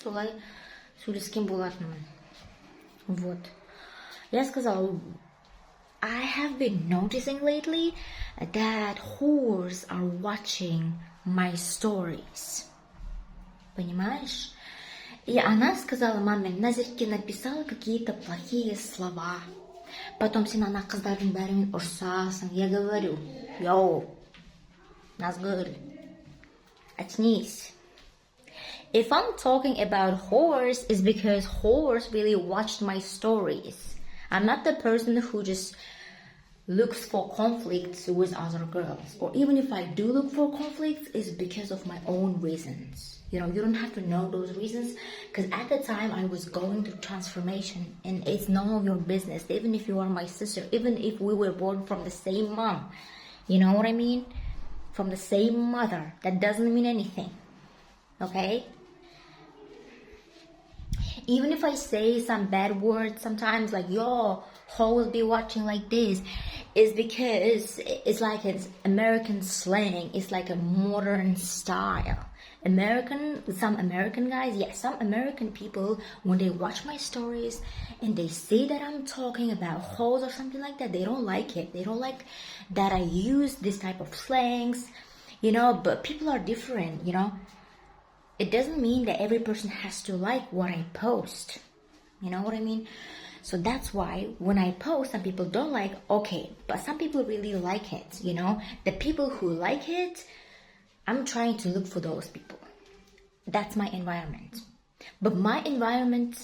солай сөйлескен болатынмын. Вот. Я сказала, I have been noticing lately that whores are watching my stories. Понимаешь? И она сказала маме, Назерке написала какие-то плохие слова. Потом сен ана қыздардың бәрімен ұрсасың. Я говорю, йоу, Назгүл, очнись. If I'm talking about whores, it's because whores really watched my stories. I'm not the person who just looks for conflicts with other girls. Or even if I do look for conflicts, it's because of my own reasons. You know, you don't have to know those reasons, because at the time I was going through transformation, and it's none of your business, even if you are my sister, even if we were born from the same mom. You know what I mean? From the same mother. That doesn't mean anything. Okay? Even if I say some bad words sometimes, like, yo, hoes be watching like this, is because it's like it's American slang. It's like a modern style. Some American guys, some American people, when they watch my stories and they say that I'm talking about hoes or something like that, they don't like it. They don't like that I use this type of slangs, you know, but people are different, you know. It doesn't mean that every person has to like what I post. You know what I mean? So that's why when I post, some people don't like, okay, but some people really like it, you know. The people who like it, I'm trying to look for those people. That's my environment. But my environment,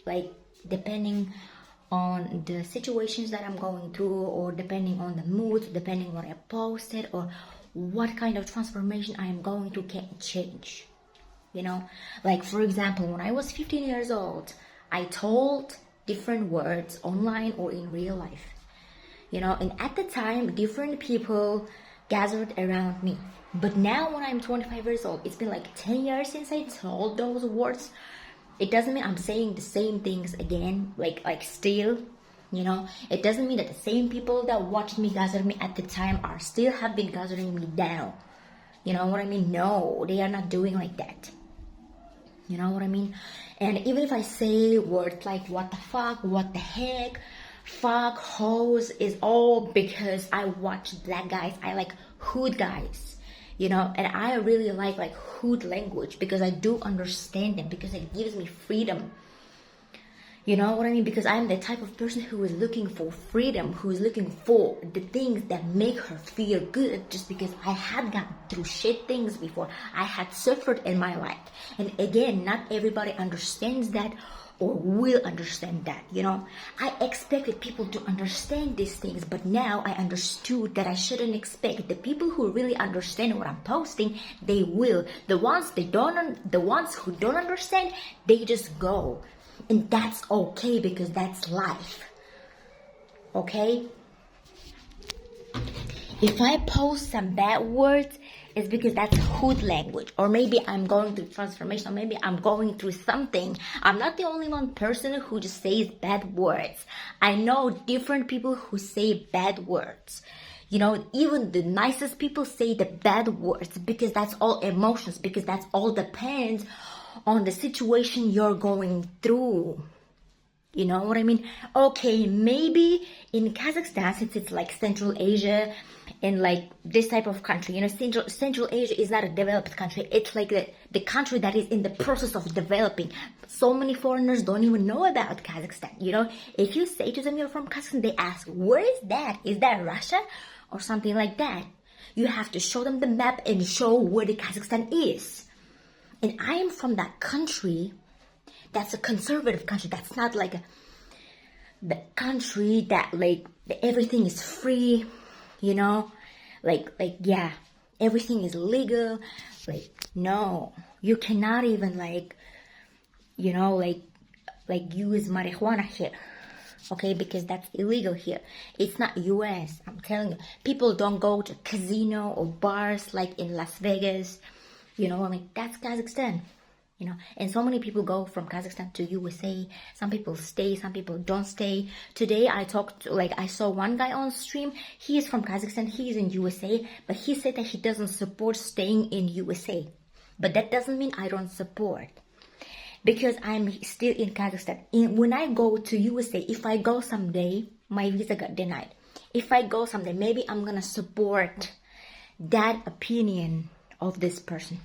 like, depending on the situations that I'm going through, or depending on the mood, depending what I posted, or what kind of transformation I am going through, can change. You know, like, for example, when I was 15 years old, I told different words online or in real life. You know, and at the time, different people gathered around me. But now when I'm 25 years old, it's been like 10 years since I told those words. It doesn't mean I'm saying the same things again, like still, you know. It doesn't mean that the same people that watched me gather me at the time are still have been gathering me down. You know what I mean? No, they are not doing like that. You know what I mean? And even if I say words like what the fuck, what the heck, fuck, hoes, is all because I watch black guys. I like hood guys, you know, and I really like hood language, because I do understand them, because it gives me freedom. You know what I mean? Because I'm the type of person who is looking for freedom, who is looking for the things that make her feel good, just because I had gone through shit things before. I had suffered in my life. And again, not everybody understands that or will understand that, you know. I expected people to understand these things, but now I understood that I shouldn't expect. The people who really understand what I'm posting, they will. The ones who don't understand, they just go. And that's okay, because that's life. Okay? If I post some bad words, it's because that's hood language. Or maybe I'm going through transformation, or maybe I'm going through something. I'm not the only one person who just says bad words. I know different people who say bad words. You know, even the nicest people say the bad words, because that's all emotions, because that's all depends on the situation you're going through. You know what I mean? Okay, maybe in Kazakhstan, since it's like Central Asia and like this type of country, you know, Central Asia is not a developed country. It's like the country that is in the process of developing. So many foreigners don't even know about Kazakhstan. You know, if you say to them you're from Kazakhstan, they ask, where is that? Is that Russia? Or something like that. You have to show them the map and show where the Kazakhstan is. And I am from that country. That's a conservative country. That's not like the country that like everything is free, you know, like yeah, everything is legal. Like, no, you cannot even like, you know, like use marijuana here, okay, because that's illegal here. It's not US, I'm telling you. People don't go to casino or bars like in Las Vegas, you know, like that's Kazakhstan. You know, and so many people go from Kazakhstan to USA. Some people stay, some people don't stay. Today I saw one guy on stream. He is from Kazakhstan, he is in USA, but he said that he doesn't support staying in USA. But that doesn't mean I don't support. because I'm still in Kazakhstan. When I go to USA, if I go someday, my visa got denied. If I go someday, maybe I'm gonna support that opinion of this person,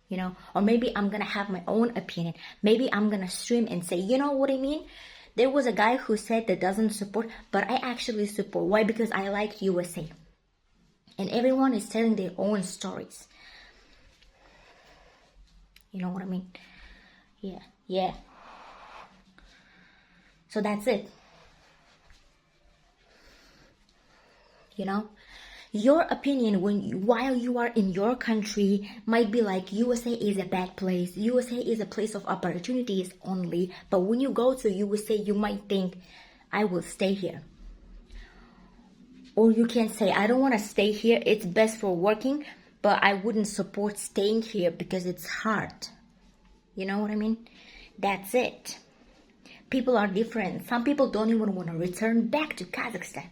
you know, or maybe I'm gonna have my own opinion. Maybe I'm gonna stream and say, you know what I mean? There was a guy who said that doesn't support, but I actually support. Why? Because I like USA. And everyone is telling their own stories. You know what I mean? Yeah. So that's it. You know? Your opinion while you are in your country might be like USA is a bad place. USA is a place of opportunities only. But when you go to USA, you might think, I will stay here. Or you can say, I don't want to stay here. It's best for working, but I wouldn't support staying here because it's hard. You know what I mean? That's it. People are different. Some people don't even want to return back to Kazakhstan.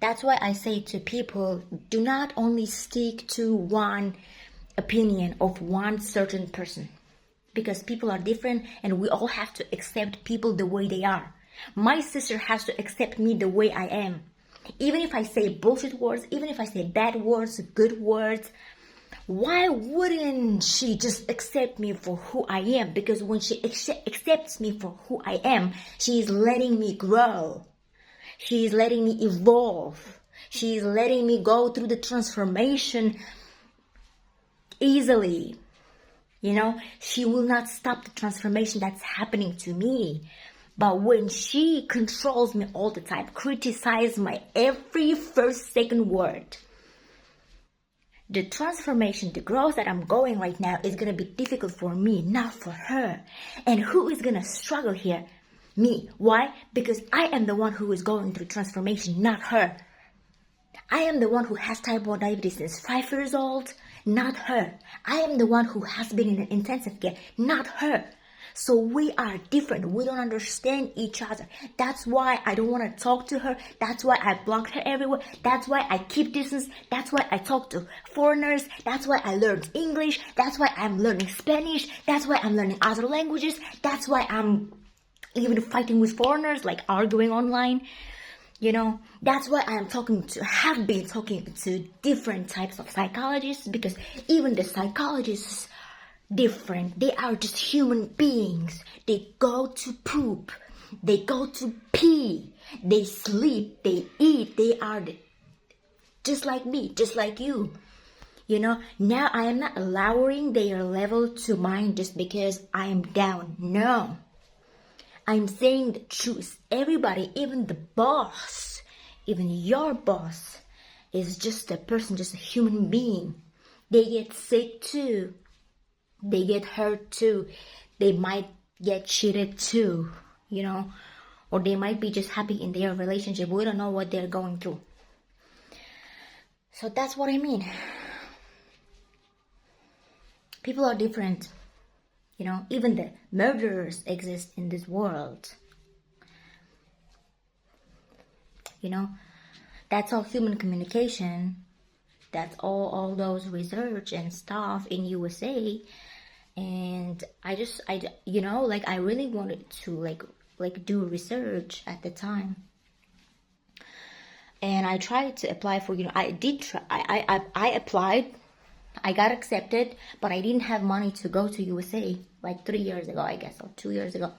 That's why I say to people, do not only stick to one opinion of one certain person. Because people are different and we all have to accept people the way they are. My sister has to accept me the way I am. Even if I say bullshit words, even if I say bad words, good words, why wouldn't she just accept me for who I am? Because when she accepts me for who I am, she is letting me grow. She is letting me evolve. She is letting me go through the transformation easily. You know, she will not stop the transformation that's happening to me. But when she controls me all the time, criticizes my every first, second word, the transformation, the growth that I'm going right now is going to be difficult for me, not for her. And who is going to struggle here? Me. Why? Because I am the one who is going through transformation, not her. I am the one who has type 1 diabetes since 5 years old, not her. I am the one who has been in an intensive care, not her. So we are different. We don't understand each other. That's why I don't want to talk to her. That's why I blocked her everywhere. That's why I keep distance. That's why I talk to foreigners. That's why I learned English. That's why I'm learning Spanish. That's why I'm learning other languages. That's why I'm even fighting with foreigners, like arguing online. You know, that's why have been talking to different types of psychologists, because even the psychologists different. They are just human beings. They go to poop. They go to pee. They sleep. They eat. They are just like me, just like you. You know, now I am not lowering their level to mine just because I am down. No. I'm saying the truth. Everybody, even the boss, even your boss, is just a person, just a human being. They get sick too. They get hurt too. They might get cheated too, you know, or they might be just happy in their relationship. We don't know what they're going through. So that's what I mean. People are different. You know, even the murderers exist in this world. You know, that's all human communication. That's all those research and stuff in USA. And I really wanted to do research at the time. And I tried to apply for, I applied. I got accepted, but I didn't have money to go to USA like 3 years ago, I guess, or 2 years ago.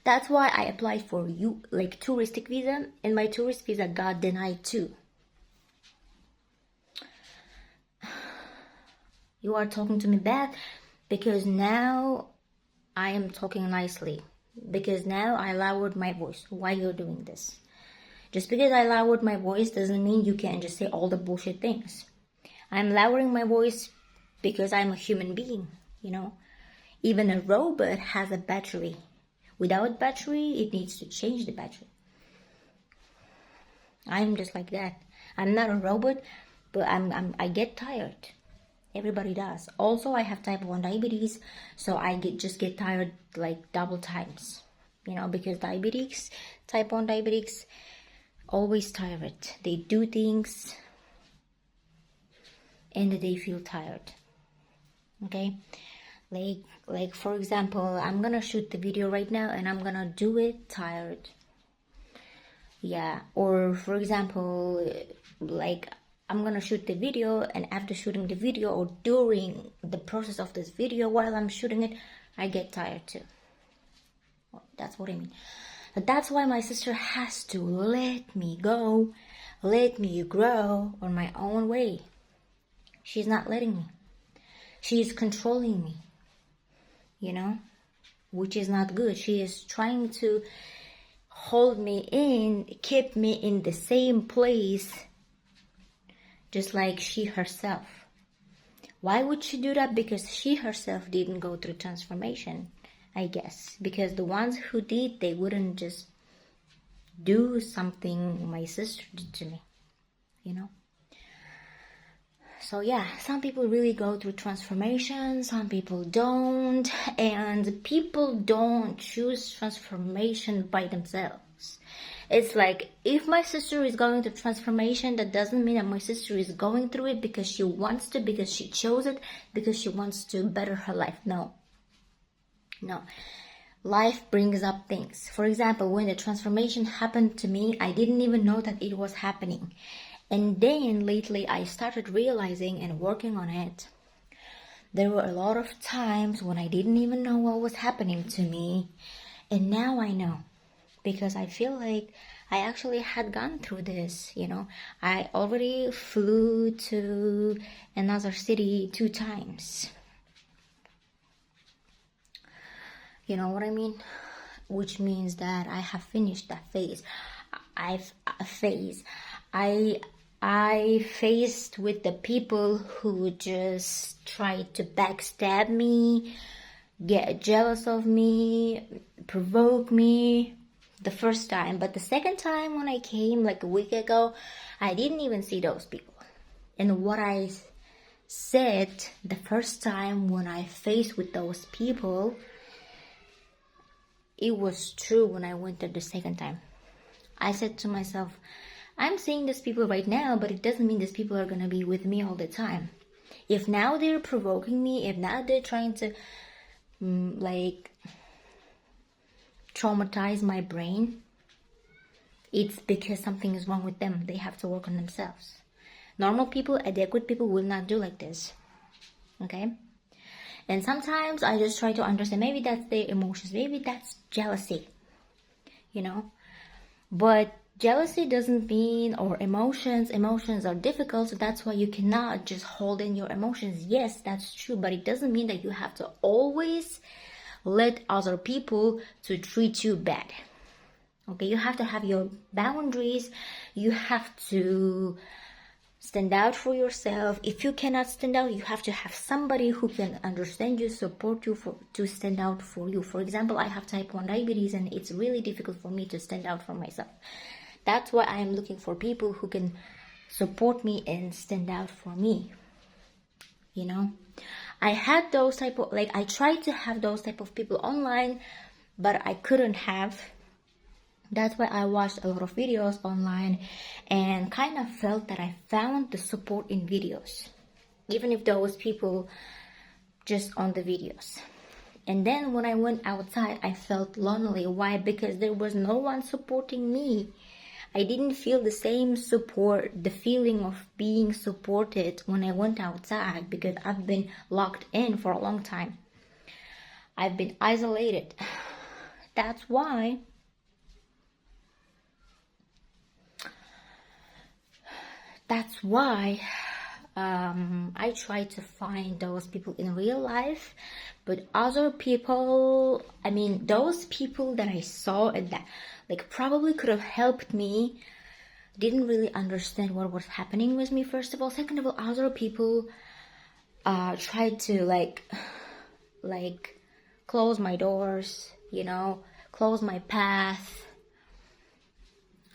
That's why I applied for touristic visa, and my tourist visa got denied too. You are talking to me bad because now I am talking nicely. Because now I lowered my voice. Why you're doing this? Just because I lowered my voice doesn't mean you can just say all the bullshit things. I'm lowering my voice because I'm a human being, you know. Even a robot has a battery. Without battery, it needs to change the battery. I'm just like that. I'm not a robot, but I get tired. Everybody does. Also, I have type 1 diabetes, so I get tired like double times. You know, because type 1 diabetics, always tired. They do things and they feel tired. Okay? Like for example, I'm gonna shoot the video right now and I'm gonna do it tired. Yeah, or for example, like I'm gonna shoot the video, and after shooting the video or during the process of this video while I'm shooting it, I get tired too. That's what I mean. But that's why my sister has to let me go, let me grow on my own way. She's not letting me. She is controlling me, which is not good. She is trying to hold me in, keep me in the same place, just like she herself. Why would she do that? Because she herself didn't go through transformation, I guess. Because the ones who did, they wouldn't just do something my sister did to me, So yeah, some people really go through transformation, some people don't, and people don't choose transformation by themselves. It's like, if my sister is going through transformation, that doesn't mean that my sister is going through it because she wants to, because she chose it, because she wants to better her life. No. Life brings up things. For example, when the transformation happened to me, I didn't even know that it was happening. And then lately I started realizing and working on it. There were a lot of times when I didn't even know what was happening to me. And now I know. Because I feel like I actually had gone through this, I already flew to another city 2 times. You know what I mean? Which means that I have finished that phase. I faced with the people who just tried to backstab me, get jealous of me, provoke me the first time. But the second time when I came like a week ago, I didn't even see those people. And what I said the first time when I faced with those people, it was true when I went there the second time. I said to myself, I'm seeing these people right now, but it doesn't mean these people are going to be with me all the time. If now they're provoking me, if now they're trying to traumatize my brain, it's because something is wrong with them. They have to work on themselves. Normal people, adequate people will not do like this. Okay? And sometimes I just try to understand, maybe that's their emotions, maybe that's jealousy, But jealousy doesn't mean, or emotions are difficult, so that's why you cannot just hold in your emotions. Yes, that's true, but it doesn't mean that you have to always let other people to treat you bad. Okay, you have to have your boundaries. You have to stand out for yourself. If you cannot stand out, you have to have somebody who can understand you, support you, to stand out for you. For example, I have type 1 diabetes and it's really difficult for me to stand out for myself. That's why I am looking for people who can support me and stand out for me. I had those type of, I tried to have those type of people online, but I couldn't have. That's why I watched a lot of videos online and kind of felt that I found the support in videos, even if those people just on the videos. And then when I went outside, I felt lonely. Why? Because there was no one supporting me. I didn't feel the same support, the feeling of being supported when I went outside, because I've been locked in for a long time. I've been isolated. That's why I try to find those people in real life. But other people, those people that I saw and that probably could have helped me, didn't really understand what was happening with me, first of all. Second of all, other people tried to close my doors, close my path.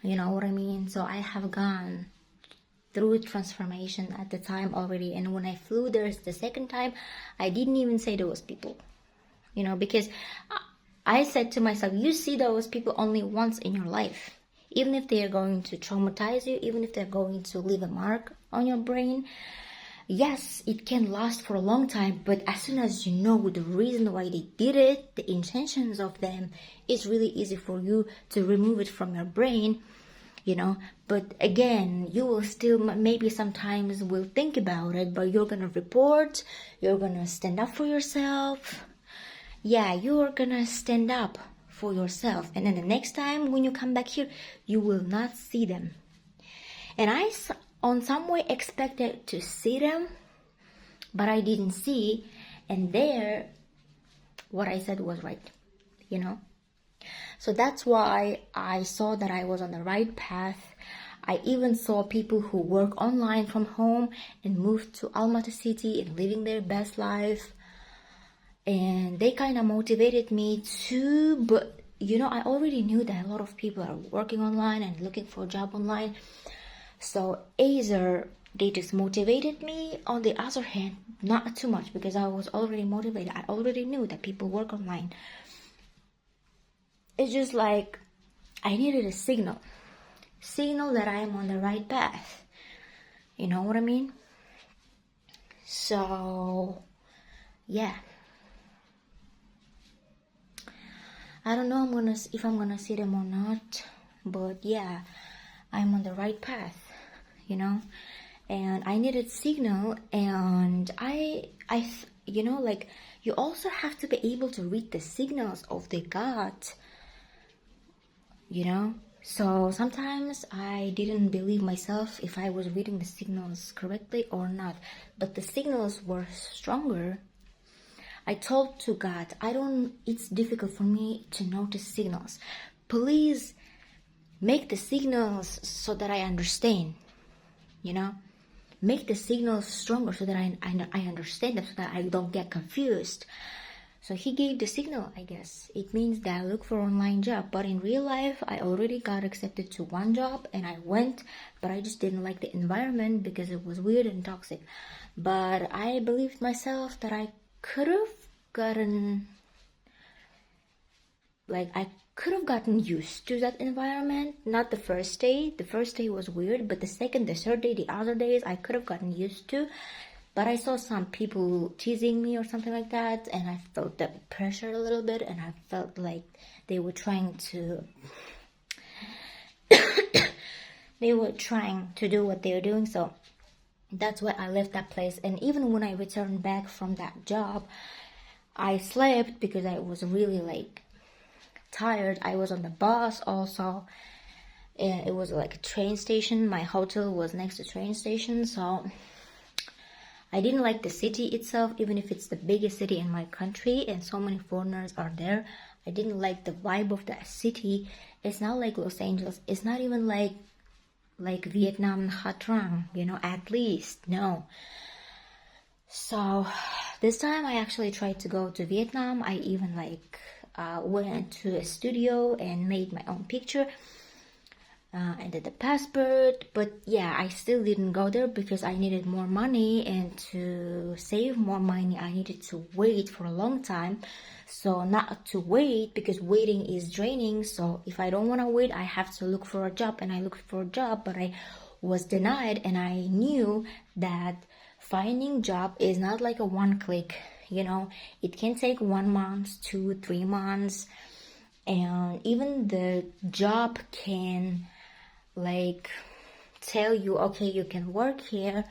You know what I mean? So I have gone through transformation at the time already, and when I flew there the second time, I didn't even say those people, because I said to myself, you see those people only once in your life. Even if they are going to traumatize you, even if they're going to leave a mark on your brain, Yes, it can last for a long time, but as soon as you know the reason why they did it, the intentions of them, it's really easy for you to remove it from your brain, you know. But again, you will still maybe sometimes will think about it, but you're gonna report, you're gonna stand up for yourself. Yeah, you're gonna stand up for yourself, and then the next time when you come back here, you will not see them. And on some way expected to see them, but I didn't see. And there, what I said was right, you know. So that's why I saw that I was on the right path. I even saw people who work online from home and moved to Almaty city and living their best life. And they kind of motivated me too, but you know, I already knew that a lot of people are working online and looking for a job online. So either they just motivated me, on the other hand, not too much, because I was already motivated. I already knew that people work online. It's just like I needed a signal that I am on the right path. You know what I mean? So, yeah. I don't know if I'm gonna see them or not, but yeah, I'm on the right path, you know. And I needed signal, and you know, like, you also have to be able to read the signals of the God, you know. So sometimes I didn't believe myself if I was reading the signals correctly or not, but the signals were stronger. I told to God, it's difficult for me to notice signals. Please make the signals so that I understand, you know. Make the signals stronger so that I understand them, so that I don't get confused. So he gave the signal, I guess. It means that I look for online job. But in real life, I already got accepted to one job and I went, but I just didn't like the environment because it was weird and toxic. But I believed myself that I could have gotten used to that environment. Not the first day. The first day was weird, but the second, the third day, the other days, I could have gotten used to. But I saw some people teasing me or something like that, and I felt the pressure a little bit, and I felt like they were trying to do what they were doing. So that's why I left that place. And even when I returned back from that job, I slept because I was really like tired. I was on the bus also, and it was like a train station. My hotel was next to train station, so I didn't like the city itself, even if it's the biggest city in my country and so many foreigners are there. I didn't like the vibe of that city. It's not like Los Angeles. It's not even like Vietnam, Nha Trang, you know, at least. No. So this time I actually tried to go to Vietnam. I even went to a studio and made my own picture. And did the passport, but yeah, I still didn't go there because I needed more money, and to save more money I needed to wait for a long time. So not to wait, because waiting is draining. So if I don't want to wait, I have to look for a job, and I looked for a job, but I was denied. And I knew that finding job is not like a one click, you know. It can take 1 month, 2-3 months, and even the job can tell you, okay, you can work here.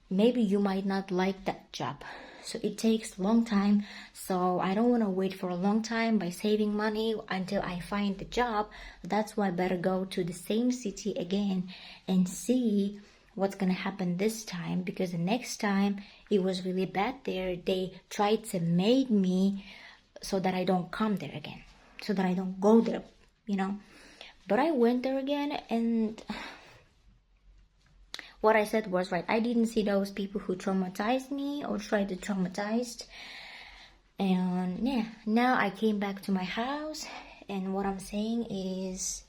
Maybe you might not like that job, so it takes a long time. So I don't want to wait for a long time by saving money until I find the job. That's why I better go to the same city again and see what's gonna happen this time, because the next time it was really bad there. They tried to make me so that I don't come there again, so that I don't go there, you know. But I went there again, and what I said was right. I didn't see those people who traumatized me or tried to traumatize. And yeah, now I came back to my house, and what I'm saying is,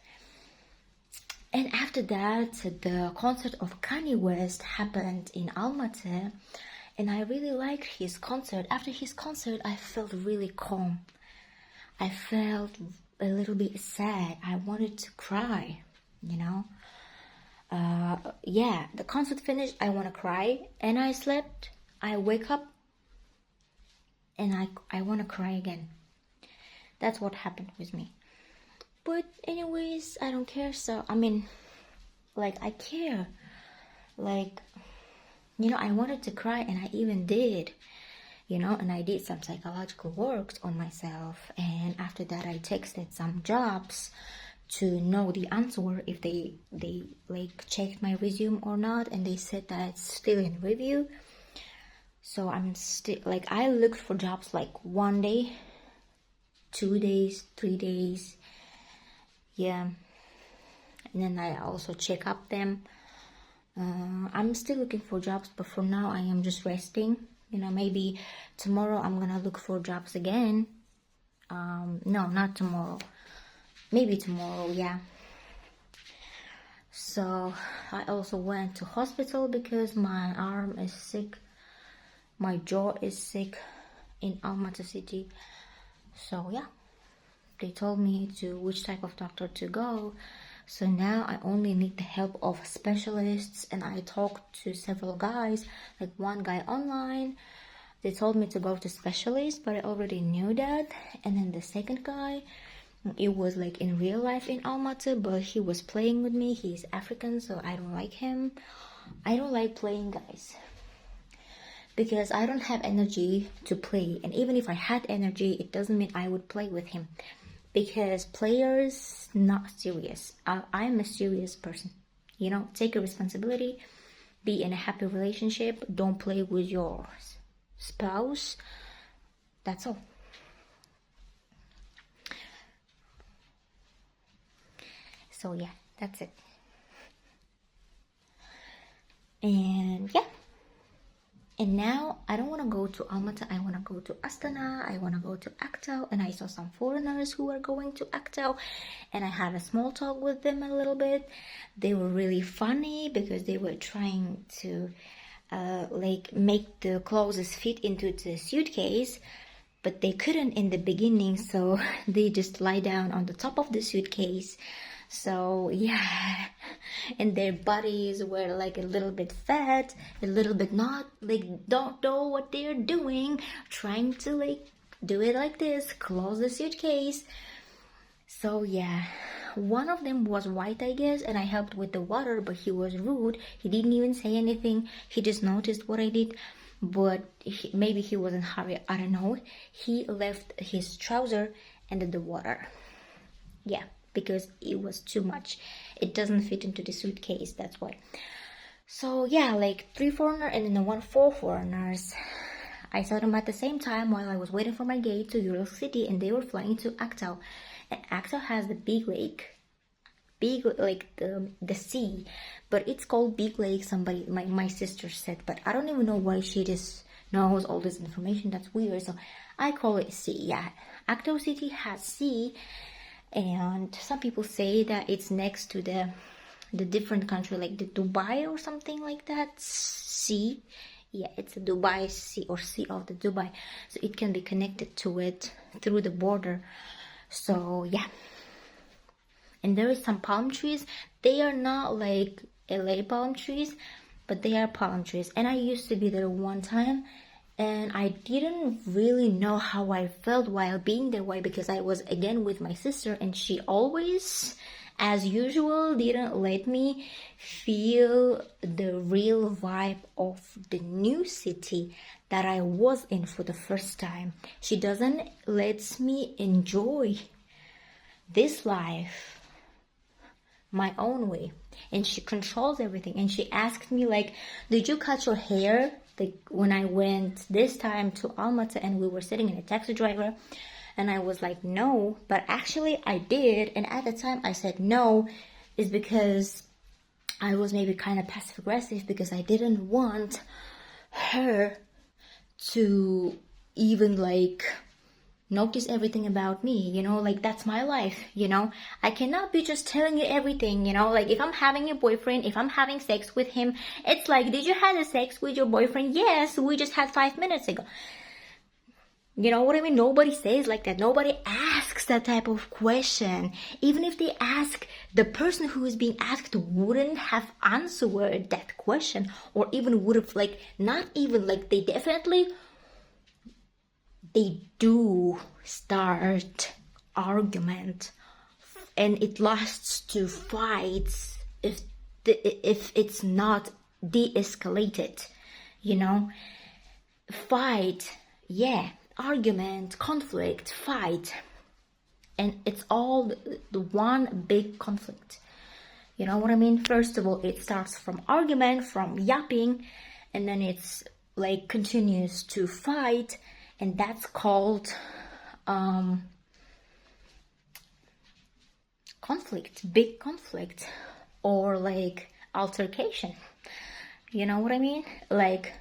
and after that, the concert of Kanye West happened in Almaty, and I really liked his concert. After his concert, I felt really calm. I felt a little bit sad. I wanted to cry, you know. Yeah, the concert finished, I want to cry, and I slept. I wake up, and I want to cry again. That's what happened with me. But anyways, I don't care. So I mean, like, I care. Like, I wanted to cry, and I even did. And I did some psychological works on myself, and after that I texted some jobs to know the answer if they like checked my resume or not, and they said that it's still in review. So I'm still like, I looked for jobs like 1 day, 2 days, 3 days, yeah, and then I also check up them. I'm still looking for jobs, but for now I am just resting. Maybe tomorrow I'm gonna look for jobs again. No, not tomorrow. Maybe tomorrow, yeah. So I also went to hospital because my arm is sick. My jaw is sick in Almaty city. So yeah, they told me to which type of doctor to go. So now I only need the help of specialists, and I talked to several guys, like one guy online. They told me to go to specialists, but I already knew that. And then the second guy, it was like in real life in Almaty, but he was playing with me. He's African, so I don't like him. I don't like playing guys because I don't have energy to play. And even if I had energy, it doesn't mean I would play with him. Because players not serious. I'm a serious person. Take a responsibility. Be in a happy relationship. Don't play with your spouse. That's all. So yeah, that's it. And yeah. And now I don't want to go to Almaty, I want to go to Astana, I want to go to Aktau, and I saw some foreigners who were going to Aktau, and I had a small talk with them a little bit. They were really funny because they were trying to like make the clothes fit into the suitcase, but they couldn't in the beginning, so they just lie down on the top of the suitcase. So yeah, and their bodies were like a little bit fat, a little bit not, like don't know what they're doing, trying to like do it like this, close the suitcase. So yeah, one of them was white, I guess, and I helped with the water, but he was rude. He didn't even say anything. He just noticed what I did, but maybe he was in a hurry, I don't know. He left his trouser and the water. Yeah, because it was too much. It doesn't fit into the suitcase, that's why. So yeah, like 3 foreigners and then 4 foreigners. I saw them at the same time while I was waiting for my gate to Ural City, and they were flying to Aktau. And Aktau has the big lake, like the sea, but it's called Big Lake. Somebody, my sister said, but I don't even know why she just knows all this information. That's weird. So I call it sea. Yeah, Aktau city has sea. And some people say that it's next to the different country, like the Dubai or something like that. Sea, yeah, it's a Dubai Sea or Sea of the Dubai, so it can be connected to it through the border. So yeah, and there is some palm trees. They are not like LA palm trees, but they are palm trees. And I used to be there one time, and I didn't really know how I felt while being there. Why? Because I was again with my sister, and she always, as usual, didn't let me feel the real vibe of the new city that I was in for the first time. She doesn't let me enjoy this life my own way, and she controls everything. And she asked me like, did you cut your hair? Like when I went this time to Almaty, and we were sitting in a taxi driver, and I was like, no, but actually I did. And at the time I said no is because I was maybe kind of passive aggressive, because I didn't want her to even like notice everything about me, like that's my life, I cannot be just telling you everything, like if I'm having a boyfriend, if I'm having sex with him, it's like, did you have a sex with your boyfriend? Yes, we just had 5 minutes ago. You know what I mean? Nobody says like that. Nobody asks that type of question. Even if they ask, the person who is being asked wouldn't have answered that question, or even would have like, not even like, they do start argument, and it lasts to fights if it's not de-escalated, you know. Fight, yeah, argument, conflict, fight, and it's all the one big conflict, you know what I mean? First of all, it starts from argument, from yapping, and then it's like continues to fight, and that's called conflict, big conflict, or like altercation, you know what I mean? Like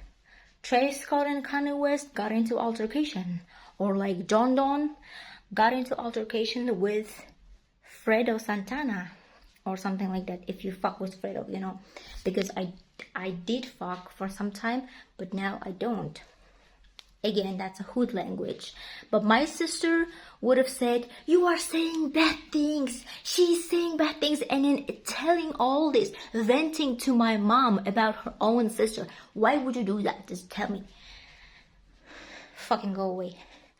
Travis Scott and Kanye West got into altercation, or like John Don got into altercation with Fredo Santana, or something like that. If you fuck with Fredo, you know, because I did fuck for some time, but now I don't. Again, that's a hood language. But my sister would have said, you are saying bad things. She's saying bad things. And then telling all this, venting to my mom about her own sister. Why would you do that? Just tell me. Fucking go away.